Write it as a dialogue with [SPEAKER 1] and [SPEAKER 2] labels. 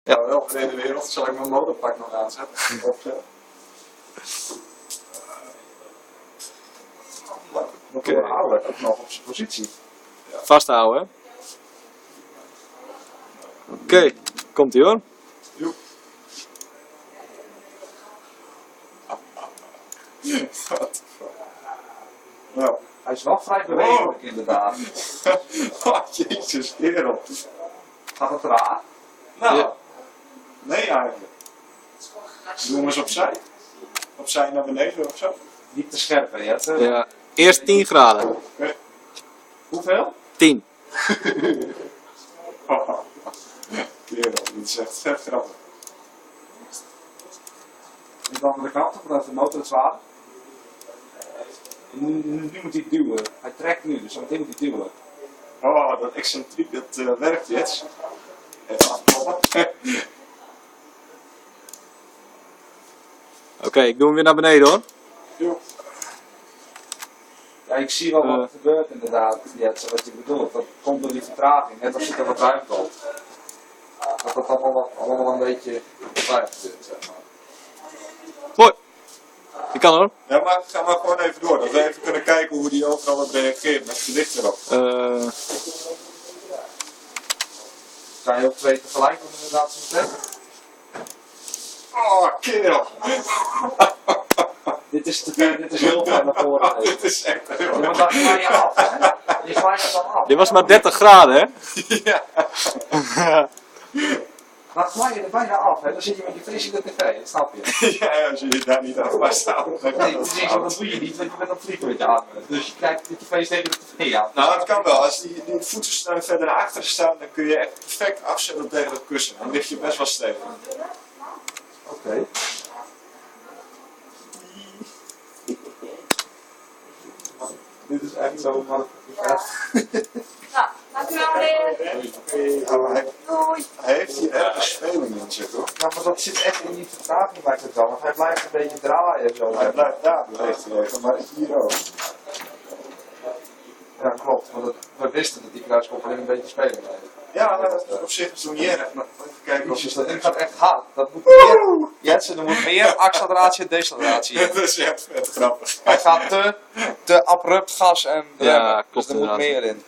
[SPEAKER 1] Ja, wel voor de wereld zal ik mijn motorpak nog aanzetten.
[SPEAKER 2] Oké. Houden ook nog op zijn positie.
[SPEAKER 3] Vasthouden. Oké, komt ie hoor.
[SPEAKER 1] Joep. Nou.
[SPEAKER 2] Hij is wel vrij bewegelijk inderdaad.
[SPEAKER 1] Oh, jezus, kerel.
[SPEAKER 2] Gaat het raar?
[SPEAKER 1] Nou,
[SPEAKER 3] Ja.
[SPEAKER 1] nee eigenlijk. Doen we eens opzij. Opzij naar beneden of zo.
[SPEAKER 2] Niet te scherp, hè Jette?
[SPEAKER 3] Ja. Eerst 10 graden.
[SPEAKER 1] Okay.
[SPEAKER 2] Hoeveel?
[SPEAKER 3] 10.
[SPEAKER 1] Kerel, dit is echt vet grappig.
[SPEAKER 2] Niet de andere kant, omdat de motor het zwaar. Nu moet hij duwen. Hij trekt nu, dus meteen moet hij duwen.
[SPEAKER 1] Oh, dat excentriek, dat werkt jetzt. Even afkloppen.
[SPEAKER 3] Oké, ik doe hem weer naar beneden hoor.
[SPEAKER 1] Joep.
[SPEAKER 2] Ja, ik zie wel wat er gebeurt inderdaad, Jetse, wat je bedoelt. Dat komt door die vertraging, net als je er wat ruimte op. Dat het allemaal een beetje ruimte zit, zeg maar.
[SPEAKER 3] Mooi. Die kan hoor.
[SPEAKER 1] Ja, maar ga maar gewoon even door. Dat we even kunnen kijken hoe die overal op reageert met het licht erop.
[SPEAKER 2] Zijn je ook twee tegelijk doen inderdaad zo meteen?
[SPEAKER 1] Oh, kerel.
[SPEAKER 2] Dit is heel ver naar voren.
[SPEAKER 1] Dit is echt heel
[SPEAKER 2] Ja, maar dan ga je af, hè? Je glijdt het dan af.
[SPEAKER 3] Dit was maar 30 graden hè.
[SPEAKER 1] Ja.
[SPEAKER 2] Dan glij je er bijna af, hè? Dan zit je met je fris in de tv, dat snap je.
[SPEAKER 1] Ja, als je je daar niet aan vasthoudt, dan kan
[SPEAKER 2] Nee,
[SPEAKER 1] dat
[SPEAKER 2] precies,
[SPEAKER 1] fout.
[SPEAKER 2] dat doe je niet, want je bent op vliegtuig aan. Dus je kijkt de tv tegen de tv aan.
[SPEAKER 1] Nou, dat kan wel. Als die voeten verder naar achteren staan, dan kun je echt perfect afzetten tegen het kussen. Dan lig je best wel stevig.
[SPEAKER 2] Oké. Dit is echt zo, maar...
[SPEAKER 4] Nou, dank u wel meneer.
[SPEAKER 1] Hij heeft hier ergens speling in zitten hoor.
[SPEAKER 2] Ja, maar dat zit echt in die vertraging lijkt het wel, want hij blijft een beetje draaien zo.
[SPEAKER 1] Hij blijft daar beweegt hij even, maar hier ook.
[SPEAKER 2] Ja, klopt, want we wisten dat die kruiskoppeling een beetje spelen blijft.
[SPEAKER 1] Ja, maar dat is op zich zo niet erg. Maar even kijken of je
[SPEAKER 2] Dat ding gaat echt hard. Dat moet meer, Jetsen, er moet meer acceleratie en deceleratie in.
[SPEAKER 1] Dat is echt vet grappig.
[SPEAKER 2] Hij gaat te abrupt gas en remmen,
[SPEAKER 3] Ja, klopt
[SPEAKER 2] dus er moet
[SPEAKER 3] inderdaad.
[SPEAKER 2] meer in.